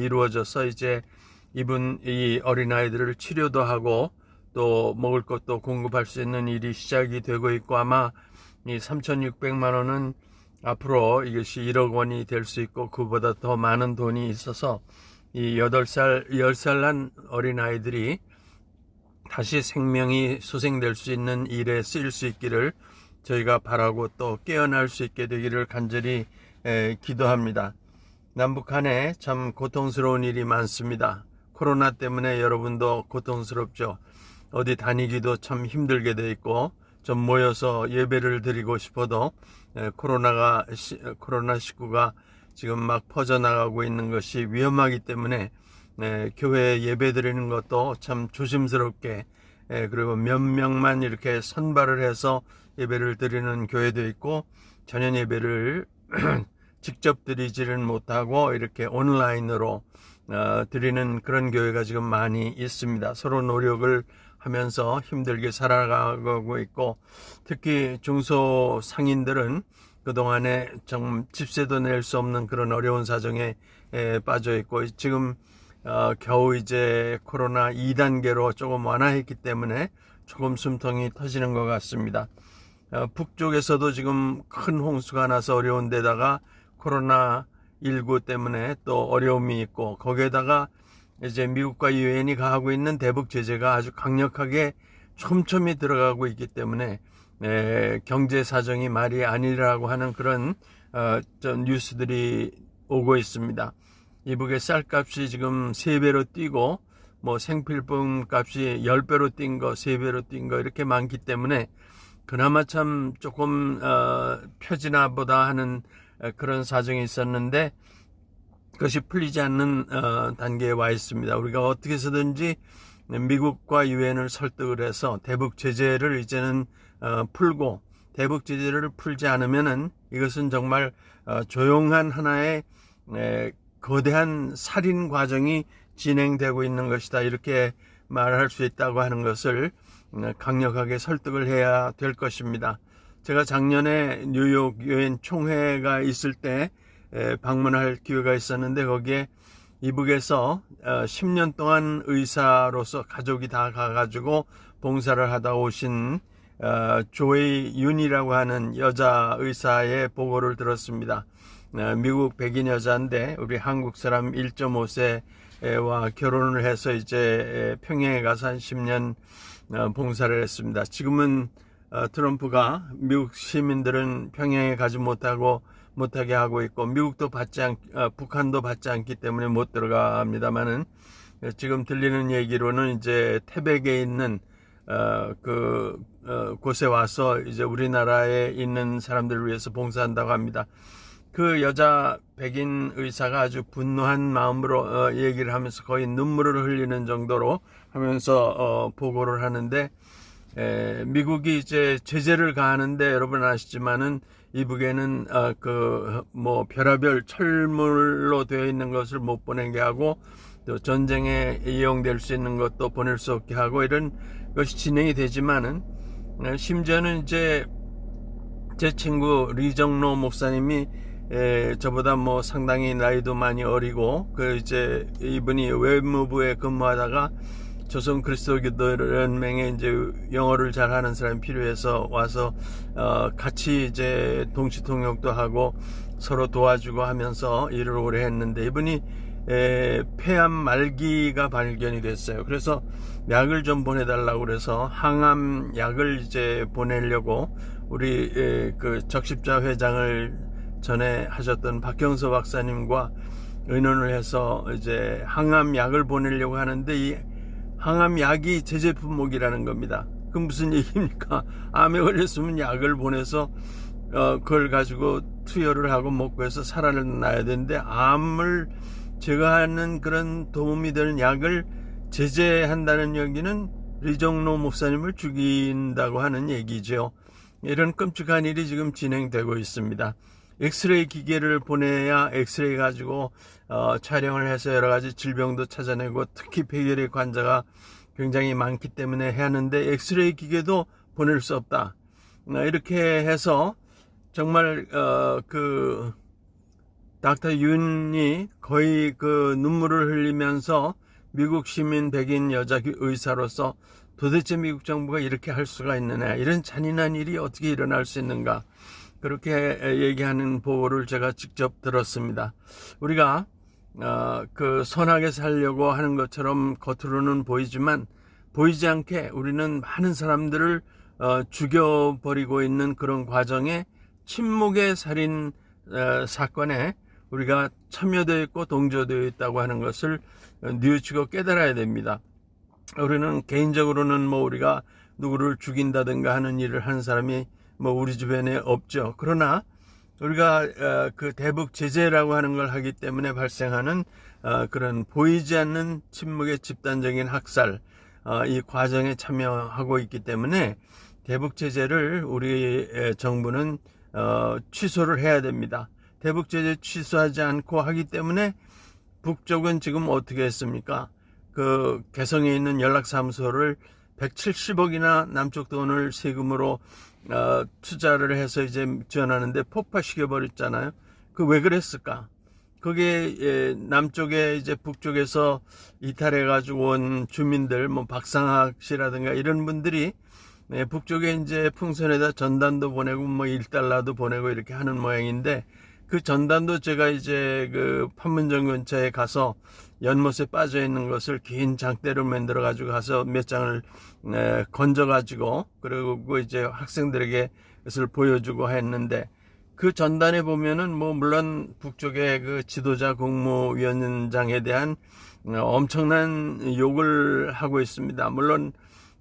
이루어져서 이제 이 어린아이들을 치료도 하고 또 먹을 것도 공급할 수 있는 일이 시작이 되고 있고, 아마 이 3,600만 원은 앞으로 이것이 1억 원이 될 수 있고 그보다 더 많은 돈이 있어서 이 8살, 10살 난 어린아이들이 다시 생명이 소생될 수 있는 일에 쓰일 수 있기를 저희가 바라고 또 깨어날 수 있게 되기를 간절히 기도합니다. 남북 간에 참 고통스러운 일이 많습니다. 코로나 때문에 여러분도 고통스럽죠. 어디 다니기도 참 힘들게 돼 있고, 좀 모여서 예배를 드리고 싶어도 코로나19가 지금 막 퍼져나가고 있는 것이 위험하기 때문에 교회에 예배 드리는 것도 참 조심스럽게, 그리고 몇 명만 이렇게 선발을 해서 예배를 드리는 교회도 있고, 전혀 예배를 직접 드리지는 못하고 이렇게 온라인으로 드리는 그런 교회가 지금 많이 있습니다. 서로 노력을 하면서 힘들게 살아가고 있고, 특히 중소상인들은 그동안에 좀 집세도 낼 수 없는 그런 어려운 사정에 빠져 있고, 지금 겨우 이제 코로나 2단계로 조금 완화했기 때문에 조금 숨통이 터지는 것 같습니다. 북쪽에서도 지금 큰 홍수가 나서 어려운 데다가 코로나19 때문에 또 어려움이 있고, 거기에다가 이제 미국과 유엔이 가하고 있는 대북 제재가 아주 강력하게 촘촘히 들어가고 있기 때문에 경제 사정이 말이 아니라고 하는 그런 뉴스들이 오고 있습니다. 이북의 쌀값이 지금 3배로 뛰고, 뭐 생필품 값이 10배로 뛴 거, 3배로 뛴 거 이렇게 많기 때문에 그나마 참 조금 펴지나 보다 하는 그런 사정이 있었는데, 그것이 풀리지 않는 단계에 와 있습니다. 우리가 어떻게 해서든지 미국과 유엔을 설득을 해서 대북 제재를 이제는 풀고, 대북 제재를 풀지 않으면은 이것은 정말 조용한 하나의 거대한 살인 과정이 진행되고 있는 것이다, 이렇게 말할 수 있다고 하는 것을 강력하게 설득을 해야 될 것입니다. 제가 작년에 뉴욕 유엔 총회가 있을 때 방문할 기회가 있었는데, 거기에 이북에서 10년 동안 의사로서 가족이 다 가가지고 봉사를 하다 오신 조이 윤이라고 하는 여자 의사의 보고를 들었습니다. 미국 백인 여자인데 우리 한국 사람 1.5세와 결혼을 해서 이제 평양에 가서 한 10년 봉사를 했습니다. 지금은 트럼프가 미국 시민들은 평양에 가지 못하게 하고 있고, 미국도 북한도 받지 않기 때문에 못 들어갑니다만은, 지금 들리는 얘기로는 이제 태백에 있는 곳에 와서 이제 우리나라에 있는 사람들을 위해서 봉사한다고 합니다. 그 여자 백인 의사가 아주 분노한 마음으로 얘기를 하면서 거의 눈물을 흘리는 정도로 하면서 보고를 하는데, 미국이 이제 제재를 가하는데 여러분 아시지만은 이북에는 별하별 철물로 되어 있는 것을 못 보내게 하고, 또 전쟁에 이용될 수 있는 것도 보낼 수 없게 하고, 이런 것이 진행이 되지만은 심지어는 이제 제 친구 리정로 목사님이 저보다 뭐 상당히 나이도 많이 어리고, 이제 이분이 외무부에 근무하다가 조선 그리스도교 연맹에 이제 영어를 잘하는 사람이 필요해서 와서 같이 이제 동시통역도 하고 서로 도와주고 하면서 일을 오래 했는데, 이분이 폐암 말기가 발견이 됐어요. 그래서 약을 좀 보내달라고 그래서 항암 약을 이제 보내려고 우리 그 적십자 회장을 전에 하셨던 박경서 박사님과 의논을 해서 이제 항암 약을 보내려고 하는데, 이 항암 약이 제재 품목이라는 겁니다. 그 무슨 얘기입니까? 암에 걸렸으면 약을 보내서 그걸 가지고 투여를 하고 먹고 해서 살아나야 되는데, 암을 제거하는 그런 도움이 되는 약을 제재한다는 얘기는 리정로 목사님을 죽인다고 하는 얘기죠. 이런 끔찍한 일이 지금 진행되고 있습니다. 엑스레이 기계를 보내야 엑스레이 가지고 촬영을 해서 여러 가지 질병도 찾아내고, 특히 폐결핵 환자가 굉장히 많기 때문에 해야 하는데 엑스레이 기계도 보낼 수 없다. 이렇게 해서 정말 닥터 윤이 거의 그 눈물을 흘리면서 미국 시민 백인 여자 의사로서 도대체 미국 정부가 이렇게 할 수가 있느냐, 이런 잔인한 일이 어떻게 일어날 수 있는가, 그렇게 얘기하는 보고를 제가 직접 들었습니다. 우리가 그 선하게 살려고 하는 것처럼 겉으로는 보이지만 보이지 않게 우리는 많은 사람들을 죽여버리고 있는 그런 과정에 침묵의 살인 사건에 우리가 참여되어 있고 동조되어 있다고 하는 것을 뉘우치고 깨달아야 됩니다. 우리는 개인적으로는 뭐 우리가 누구를 죽인다든가 하는 일을 하는 사람이 뭐 우리 주변에 없죠. 그러나 우리가 그 대북 제재라고 하는 걸 하기 때문에 발생하는 그런 보이지 않는 침묵의 집단적인 학살, 이 과정에 참여하고 있기 때문에 대북 제재를 우리 정부는 취소를 해야 됩니다. 대북 제재 취소하지 않고 하기 때문에 북쪽은 지금 어떻게 했습니까? 그 개성에 있는 연락사무소를 170억이나 남쪽 돈을 세금으로 투자를 해서 이제 지원하는데 폭파시켜 버렸잖아요. 그 왜 그랬을까? 그게 남쪽에 이제 북쪽에서 이탈해 가지고 온 주민들, 뭐 박상학 씨라든가 이런 분들이 북쪽에 이제 풍선에다 전단도 보내고 뭐 $1도 보내고 이렇게 하는 모양인데, 그 전단도 제가 이제 그 판문점 근처에 가서 연못에 빠져 있는 것을 긴 장대로 만들어 가지고 가서 몇 장을 건져 가지고 그리고 이제 학생들에게 그것을 보여주고 했는데, 그 전단에 보면은 뭐 물론 북쪽의 그 지도자 국무위원장에 대한 엄청난 욕을 하고 있습니다. 물론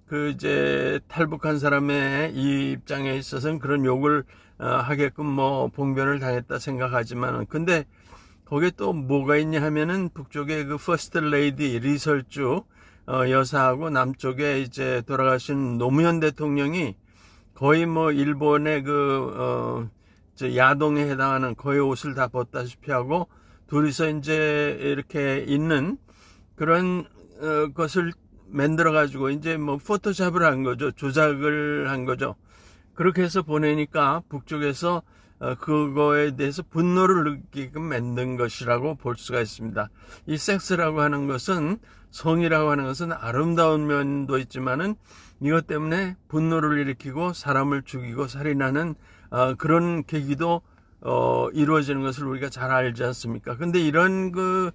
그 이제 탈북한 사람의 이 입장에 있어서는 그런 욕을 하게끔 뭐 봉변을 당했다 생각하지만은, 근데 거기에 또 뭐가 있냐 하면은 북쪽의 그 퍼스트 레이디 리설주 여사하고 남쪽에 이제 돌아가신 노무현 대통령이 거의 뭐 일본의 그 야동에 해당하는 거의 옷을 다 벗다시피 하고 둘이서 이제 이렇게 있는 그런 것을 만들어 가지고 이제 뭐 포토샵을 한 거죠. 조작을 한 거죠. 그렇게 해서 보내니까 북쪽에서 그거에 대해서 분노를 느끼게끔 만든 것이라고 볼 수가 있습니다. 이 섹스라고 하는 것은, 성이라고 하는 것은 아름다운 면도 있지만은 이것 때문에 분노를 일으키고 사람을 죽이고 살인하는 그런 계기도 이루어지는 것을 우리가 잘 알지 않습니까? 근데 이런 그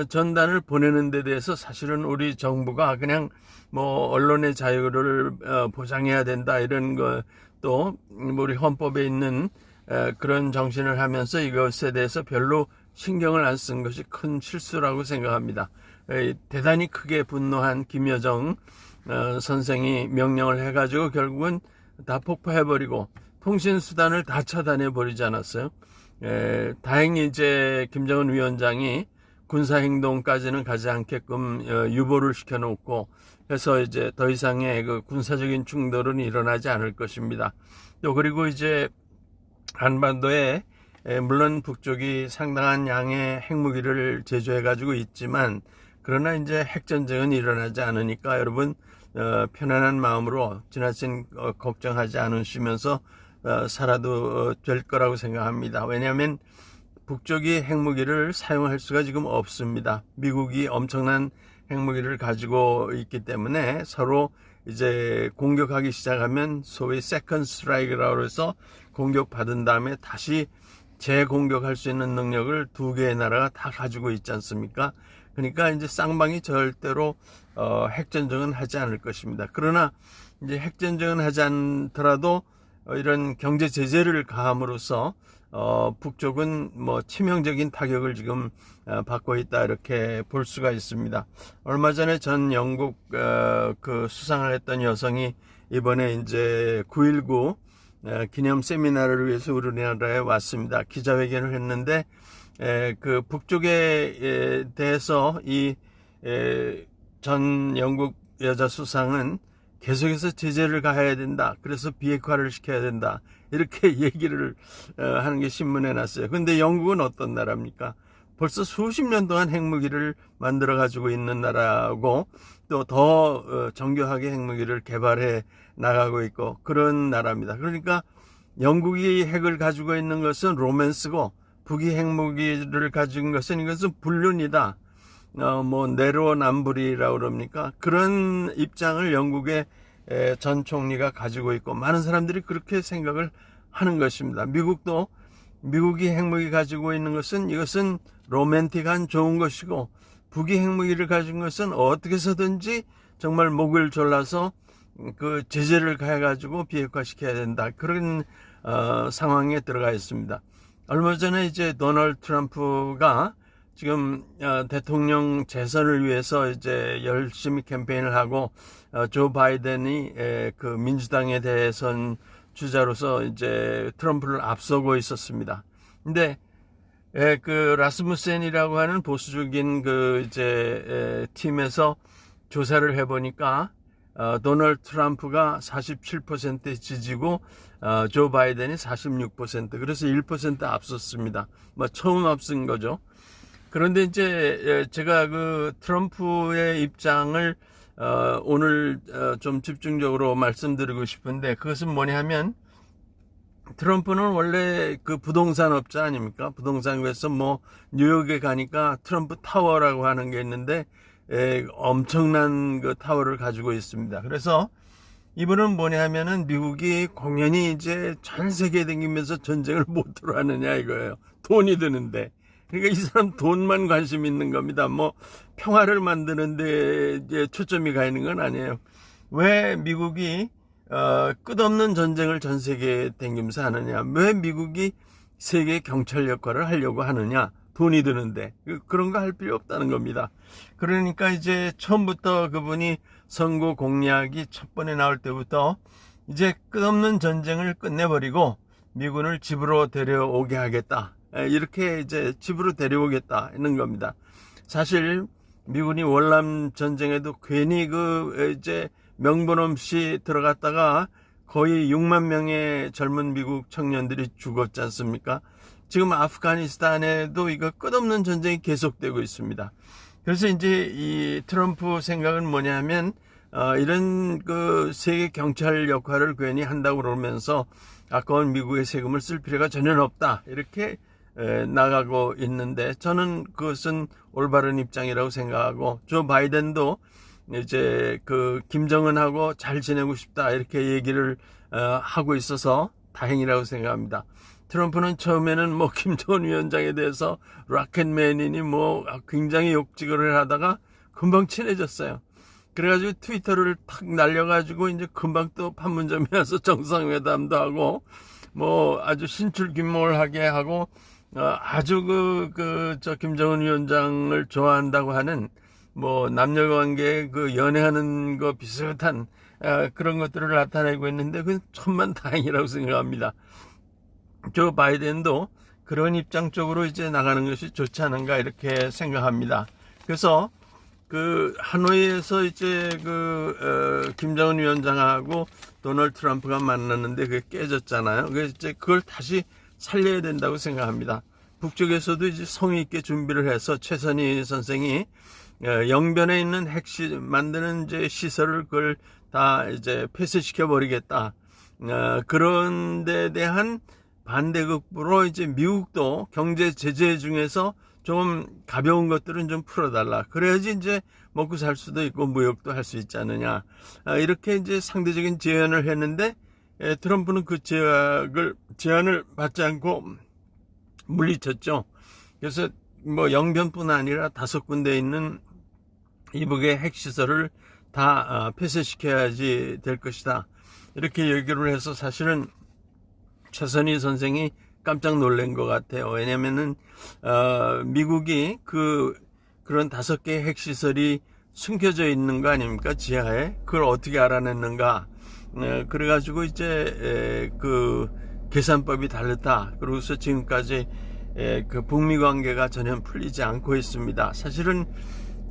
전단을 보내는 데 대해서 사실은 우리 정부가 그냥 뭐 언론의 자유를 보장해야 된다 이런 거, 또 우리 헌법에 있는 그런 정신을 하면서 이것에 대해서 별로 신경을 안 쓴 것이 큰 실수라고 생각합니다. 대단히 크게 분노한 김여정 선생이 명령을 해가지고 결국은 다 폭파해버리고 통신수단을 다 차단해버리지 않았어요. 다행히 이제 김정은 위원장이 군사행동까지는 가지 않게끔 유보를 시켜놓고 해서 이제 더 이상의 그 군사적인 충돌은 일어나지 않을 것입니다. 또 그리고 이제 한반도에 물론 북쪽이 상당한 양의 핵무기를 제조해가지고 있지만, 그러나 이제 핵전쟁은 일어나지 않으니까 여러분 편안한 마음으로 지나친 걱정하지 않으시면서 살아도 될 거라고 생각합니다. 왜냐하면 북쪽이 핵무기를 사용할 수가 지금 없습니다. 미국이 엄청난 핵무기를 가지고 있기 때문에 서로 이제 공격하기 시작하면 소위 세컨드 스트라이크라고 해서 공격받은 다음에 다시 재공격할 수 있는 능력을 두 개의 나라가 다 가지고 있지 않습니까? 그러니까 이제 쌍방이 절대로 핵전쟁은 하지 않을 것입니다. 그러나 이제 핵전쟁은 하지 않더라도 이런 경제 제재를 가함으로써 북쪽은 뭐 치명적인 타격을 지금 받고 있다 이렇게 볼 수가 있습니다. 얼마 전에 전 영국 그 수상을 했던 여성이 이번에 이제 9.19 기념 세미나를 위해서 우리나라에 왔습니다. 기자회견을 했는데 그 북쪽에 대해서 이 전 영국 여자 수상은 계속해서 제재를 가해야 된다. 그래서 비핵화를 시켜야 된다. 이렇게 얘기를 하는 게 신문에 났어요. 근데 영국은 어떤 나라입니까? 벌써 수십 년 동안 핵무기를 만들어 가지고 있는 나라고, 또 더 정교하게 핵무기를 개발해 나가고 있고 그런 나라입니다. 그러니까 영국이 핵을 가지고 있는 것은 로맨스고 북이 핵무기를 가진 것은 이것은 불륜이다. 뭐 내로남불이라고 그럽니까? 그런 입장을 영국의 전 총리가 가지고 있고 많은 사람들이 그렇게 생각을 하는 것입니다. 미국도 미국이 핵무기 가지고 있는 것은 이것은 로맨틱한 좋은 것이고 북이 핵무기를 가진 것은 어떻게 해서든지 정말 목을 졸라서 그 제재를 가해가지고 비핵화시켜야 된다. 그런 상황에 들어가 있습니다. 얼마 전에 이제 도널드 트럼프가 지금 대통령 재선을 위해서 이제 열심히 캠페인을 하고 조 바이든이 그 민주당에 대해선 주자로서 이제 트럼프를 앞서고 있었습니다. 근데 그 라스무센이라고 하는 보수적인 그 이제 팀에서 조사를 해보니까 도널드 트럼프가 47% 지지고 조 바이든이 46%, 그래서 1% 앞섰습니다. 뭐 처음 앞선 거죠. 그런데 이제 제가 그 트럼프의 입장을 오늘 좀 집중적으로 말씀드리고 싶은데, 그것은 뭐냐 하면 트럼프는 원래 그 부동산 업자 아닙니까? 부동산에서 뭐 뉴욕에 가니까 트럼프 타워라고 하는 게 있는데 엄청난 그 타워를 가지고 있습니다. 그래서 이분은 뭐냐 하면은 미국이 공연히 이제 전 세계에 다니면서 전쟁을 못으로 하느냐 이거예요. 돈이 드는데. 그러니까 이 사람 돈만 관심 있는 겁니다. 뭐 평화를 만드는데 이제 초점이 가 있는 건 아니에요. 왜 미국이 끝없는 전쟁을 전 세계에 다니면서 하느냐? 왜 미국이 세계 경찰 역할을 하려고 하느냐? 돈이 드는데 그런 거 할 필요 없다는 겁니다. 그러니까 이제 처음부터 그분이 선거 공약이 첫 번에 나올 때부터 이제 끝없는 전쟁을 끝내버리고 미군을 집으로 데려오게 하겠다. 이렇게 이제 집으로 데려오겠다 하는 겁니다. 사실 미군이 월남 전쟁에도 괜히 그 이제 명분 없이 들어갔다가 거의 6만 명의 젊은 미국 청년들이 죽었지 않습니까? 지금 아프가니스탄에도 이거 끝없는 전쟁이 계속되고 있습니다. 그래서 이제 이 트럼프 생각은 뭐냐면 이런 그 세계 경찰 역할을 괜히 한다고 그러면서 아까운 미국의 세금을 쓸 필요가 전혀 없다. 이렇게 나가고 있는데 저는 그것은 올바른 입장이라고 생각하고, 조 바이든도 이제 그 김정은하고 잘 지내고 싶다 이렇게 얘기를 하고 있어서 다행이라고 생각합니다. 트럼프는 처음에는 뭐 김정은 위원장에 대해서 락켓맨이니 뭐 굉장히 욕지거리를 하다가 금방 친해졌어요. 그래가지고 트위터를 탁 날려가지고 이제 금방 또 판문점에 와서 정상회담도 하고 뭐 아주 신출귀몰하게 하고 아주 저 김정은 위원장을 좋아한다고 하는 뭐 남녀관계 그 연애하는 거 비슷한 그런 것들을 나타내고 있는데 그건 천만 다행이라고 생각합니다. 조 바이든도 그런 입장 쪽으로 이제 나가는 것이 좋지 않은가 이렇게 생각합니다. 그래서 그 하노이에서 이제 김정은 위원장하고 도널드 트럼프가 만났는데 그게 깨졌잖아요. 그래서 이제 그걸 다시 살려야 된다고 생각합니다. 북쪽에서도 이제 성의 있게 준비를 해서 최선희 선생이 영변에 있는 만드는 이제 시설을 그걸 다 이제 폐쇄시켜 버리겠다. 그런 데 대한 반대급부로 이제 미국도 경제 제재 중에서 좀 가벼운 것들은 좀 풀어달라. 그래야지 이제 먹고 살 수도 있고 무역도 할 수 있지 않느냐. 이렇게 이제 상대적인 제안을 했는데 트럼프는 그 제안을 받지 않고 물리쳤죠. 그래서 뭐 영변뿐 아니라 5군데 있는 이북의 핵시설을 다 폐쇄시켜야지 될 것이다. 이렇게 얘기를 해서 사실은 최선희 선생이 깜짝 놀란 것 같아요. 왜냐면은 미국이 그런 5개의 핵시설이 숨겨져 있는 거 아닙니까? 지하에. 그걸 어떻게 알아냈는가. 그래가지고 이제 그 계산법이 다르다. 그러고서 지금까지 그 북미 관계가 전혀 풀리지 않고 있습니다. 사실은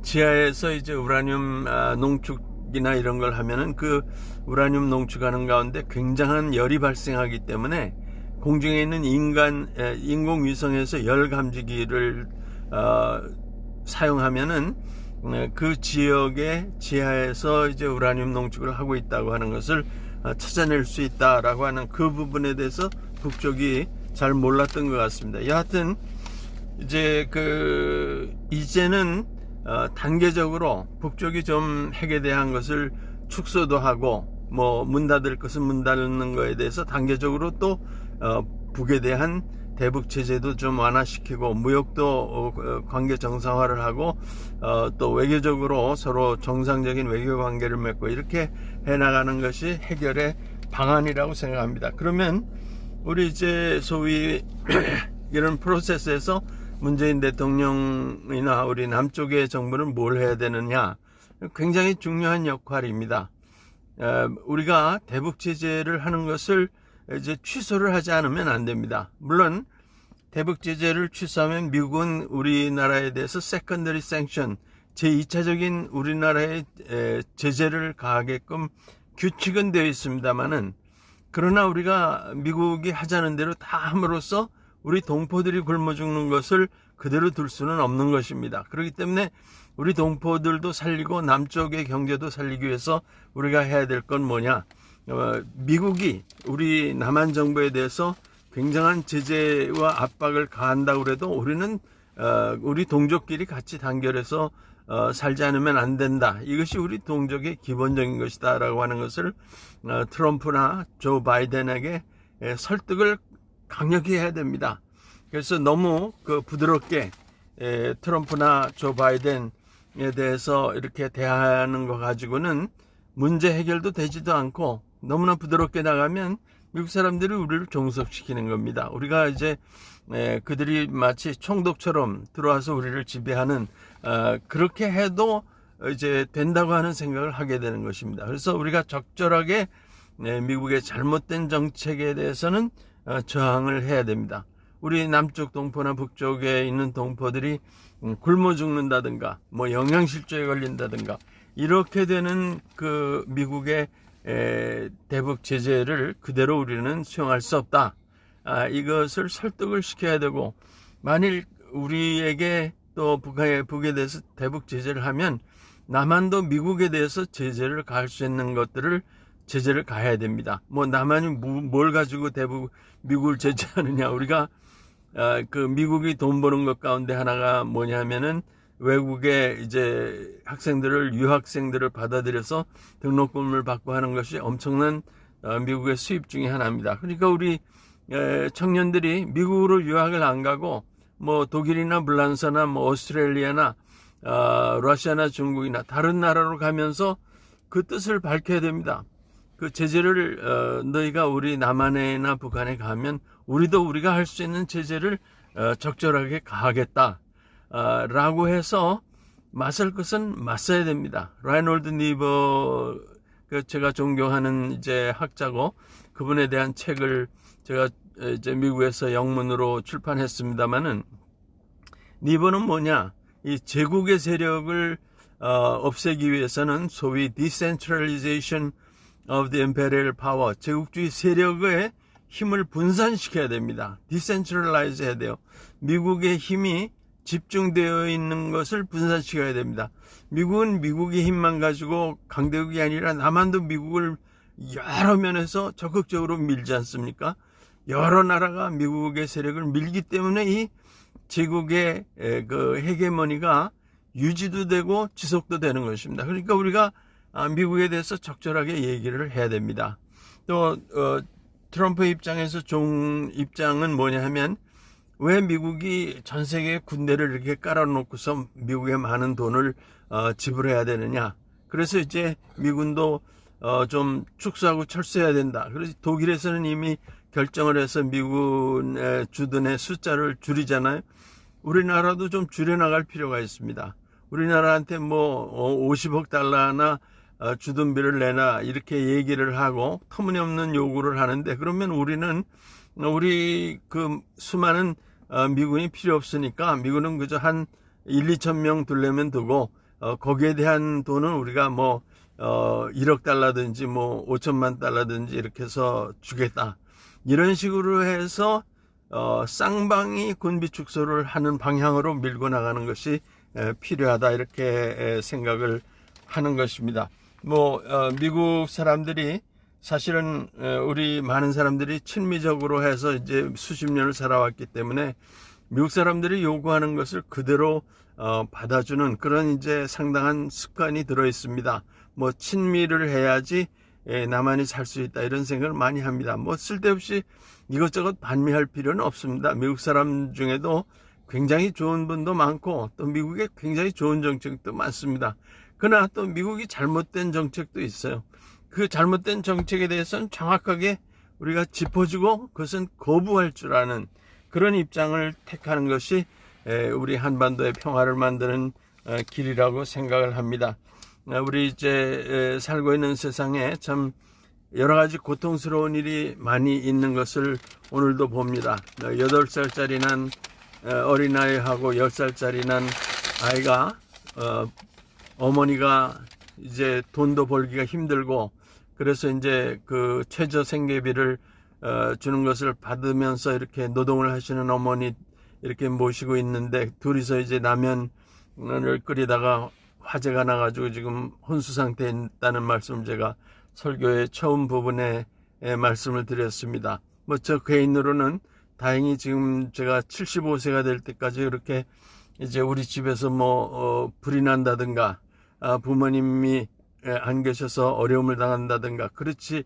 지하에서 이제 우라늄 농축이나 이런 걸 하면은 그 우라늄 농축하는 가운데 굉장한 열이 발생하기 때문에 공중에 있는 인공위성에서 열 감지기를 사용하면은 그 지역의 지하에서 이제 우라늄 농축을 하고 있다고 하는 것을 찾아낼 수 있다라고 하는 그 부분에 대해서 북쪽이 잘 몰랐던 것 같습니다. 여하튼 이제는 단계적으로 북쪽이 좀 핵에 대한 것을 축소도 하고 뭐 문 닫을 것은 문 닫는 거에 대해서 단계적으로 또 북에 대한 대북 제재도 좀 완화시키고 무역도 관계 정상화를 하고 또 외교적으로 서로 정상적인 외교 관계를 맺고 이렇게 해나가는 것이 해결의 방안이라고 생각합니다. 그러면 우리 이제 소위 이런 프로세스에서 문재인 대통령이나 우리 남쪽의 정부는 뭘 해야 되느냐, 굉장히 중요한 역할입니다. 우리가 대북 제재를 하는 것을 이제 취소를 하지 않으면 안 됩니다. 물론 대북 제재를 취소하면 미국은 우리나라에 대해서 세컨더리 생션, 제2차적인 우리나라의 제재를 가하게끔 규칙은 되어 있습니다만은, 그러나 우리가 미국이 하자는 대로 다 함으로써 우리 동포들이 굶어 죽는 것을 그대로 둘 수는 없는 것입니다. 그렇기 때문에 우리 동포들도 살리고 남쪽의 경제도 살리기 위해서 우리가 해야 될 건 뭐냐, 미국이 우리 남한 정부에 대해서 굉장한 제재와 압박을 가한다고 해도 우리는 우리 동족끼리 같이 단결해서 살지 않으면 안 된다. 이것이 우리 동족의 기본적인 것이다 라고 하는 것을 트럼프나 조 바이든에게 설득을 강력히 해야 됩니다. 그래서 너무 부드럽게 트럼프나 조 바이든에 대해서 이렇게 대하는 거 가지고는 문제 해결도 되지도 않고, 너무나 부드럽게 나가면 미국 사람들이 우리를 종속시키는 겁니다. 우리가 이제 그들이 마치 총독처럼 들어와서 우리를 지배하는, 그렇게 해도 이제 된다고 하는 생각을 하게 되는 것입니다. 그래서 우리가 적절하게 미국의 잘못된 정책에 대해서는 저항을 해야 됩니다. 우리 남쪽 동포나 북쪽에 있는 동포들이 굶어 죽는다든가 뭐 영양실조에 걸린다든가 이렇게 되는 그 미국의 대북 제재를 그대로 우리는 수용할 수 없다. 이것을 설득을 시켜야 되고, 만일 우리에게 또 북에 대해서 대북 제재를 하면 남한도 미국에 대해서 제재를 가할 수 있는 것들을 제재를 가해야 됩니다. 뭐 남한이 뭘 가지고 미국을 제재하느냐. 우리가 미국이 돈 버는 것 가운데 하나가 뭐냐면은 외국의 이제 유학생들을 받아들여서 등록금을 받고 하는 것이 엄청난 미국의 수입 중에 하나입니다. 그러니까 우리 청년들이 미국으로 유학을 안 가고 뭐 독일이나 불란서나 뭐 오스트레일리아나 러시아나 중국이나 다른 나라로 가면서 그 뜻을 밝혀야 됩니다. 그 제재를 너희가 우리 남한에나 북한에 가면 우리가 할 수 있는 제재를 적절하게 가하겠다. 라고 해서 맞설 것은 맞서야 됩니다. 라이놀드 니버, 제가 존경하는 이제 학자고, 그분에 대한 책을 제가 이제 미국에서 영문으로 출판했습니다만은, 니버는 뭐냐, 이 제국의 세력을 없애기 위해서는 소위 decentralization of the imperial power, 제국주의 세력의 힘을 분산시켜야 됩니다. decentralize 해야 돼요. 미국의 힘이 집중되어 있는 것을 분산시켜야 됩니다. 미국은 미국의 힘만 가지고 강대국이 아니라 남한도 미국을 여러 면에서 적극적으로 밀지 않습니까? 여러 나라가 미국의 세력을 밀기 때문에 이 제국의 그 헤게모니가 유지도 되고 지속도 되는 것입니다. 그러니까 우리가 미국에 대해서 적절하게 얘기를 해야 됩니다. 또 트럼프 입장에서 좋은 입장은 뭐냐 하면, 왜 미국이 전 세계에 군대를 이렇게 깔아놓고서 미국에 많은 돈을 지불해야 되느냐. 그래서 이제 미군도 좀 축소하고 철수해야 된다. 그래서 독일에서는 이미 결정을 해서 미군의 주둔의 숫자를 줄이잖아요. 우리나라도 좀 줄여나갈 필요가 있습니다. 우리나라한테 뭐 50억 달러나 주둔비를 내놔 이렇게 얘기를 하고 터무니없는 요구를 하는데, 그러면 우리 그 수많은 미군이 필요 없으니까 미군은 그저 한 1-2천 명 둘려면 두고 거기에 대한 돈은 우리가 뭐 1억 달러든지 뭐 5천만 달러든지 이렇게 해서 주겠다. 이런 식으로 해서 쌍방이 군비 축소를 하는 방향으로 밀고 나가는 것이 필요하다, 이렇게 생각을 하는 것입니다. 뭐 미국 사람들이 사실은 우리 많은 사람들이 친미적으로 해서 이제 수십 년을 살아왔기 때문에 미국 사람들이 요구하는 것을 그대로 받아주는 그런 이제 상당한 습관이 들어 있습니다. 뭐 친미를 해야지 나만이 살 수 있다 이런 생각을 많이 합니다. 뭐 쓸데없이 이것저것 반미할 필요는 없습니다. 미국 사람 중에도 굉장히 좋은 분도 많고 또 미국에 굉장히 좋은 정책도 많습니다. 그러나 또 미국이 잘못된 정책도 있어요. 그 잘못된 정책에 대해서는 정확하게 우리가 짚어주고 그것은 거부할 줄 아는 그런 입장을 택하는 것이 우리 한반도의 평화를 만드는 길이라고 생각을 합니다. 우리 이제 살고 있는 세상에 참 여러 가지 고통스러운 일이 많이 있는 것을 오늘도 봅니다. 8살짜리 난 어린아이하고 10살짜리 난 아이가 어머니가 이제 돈도 벌기가 힘들고 그래서 이제 그 최저 생계비를 주는 것을 받으면서 이렇게 노동을 하시는 어머니 이렇게 모시고 있는데 둘이서 이제 라면을 끓이다가 화재가 나가지고 지금 혼수 상태에 있다는 말씀을 제가 설교의 처음 부분에 말씀을 드렸습니다. 뭐 저 개인으로는 다행히 지금 제가 75세가 될 때까지 이렇게 이제 우리 집에서 뭐 불이 난다든가 부모님이 안 계셔서 어려움을 당한다든가 그렇지는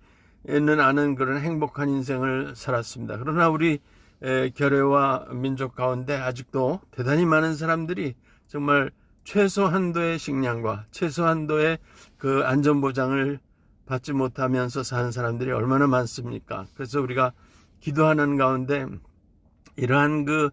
않은 그런 행복한 인생을 살았습니다. 그러나 우리 결의와 민족 가운데 아직도 대단히 많은 사람들이 정말 최소한도의 식량과 최소한도의 그 안전보장을 받지 못하면서 사는 사람들이 얼마나 많습니까? 그래서 우리가 기도하는 가운데 이러한 그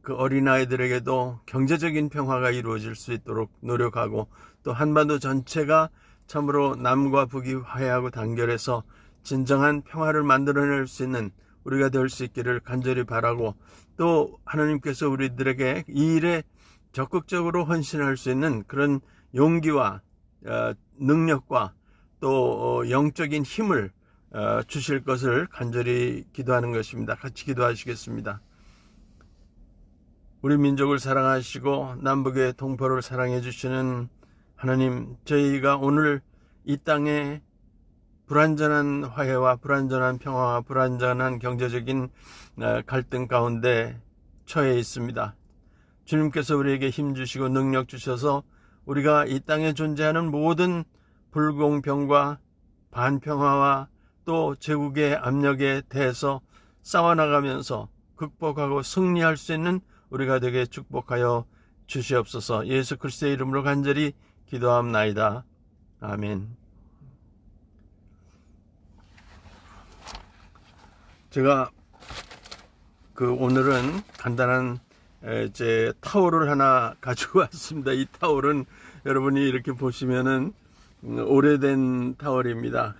어린아이들에게도 경제적인 평화가 이루어질 수 있도록 노력하고 또 한반도 전체가 참으로 남과 북이 화해하고 단결해서 진정한 평화를 만들어낼 수 있는 우리가 될 수 있기를 간절히 바라고 또 하나님께서 우리들에게 이 일에 적극적으로 헌신할 수 있는 그런 용기와 능력과 또 영적인 힘을 주실 것을 간절히 기도하는 것입니다. 같이 기도하시겠습니다. 우리 민족을 사랑하시고 남북의 동포를 사랑해 주시는 하나님, 저희가 오늘 이 땅에 불완전한 화해와 불완전한 평화와 불완전한 경제적인 갈등 가운데 처해 있습니다. 주님께서 우리에게 힘 주시고 능력 주셔서 우리가 이 땅에 존재하는 모든 불공평과 반평화와 또 제국의 압력에 대해서 싸워나가면서 극복하고 승리할 수 있는 우리가 되게 축복하여 주시옵소서. 예수 그리스도의 이름으로 간절히 기도합나이다. 아멘. 제가 오늘은 간단한 이제 타올을 하나 가지고 왔습니다. 이 타올은 여러분이 이렇게 보시면은 오래된 타올입니다.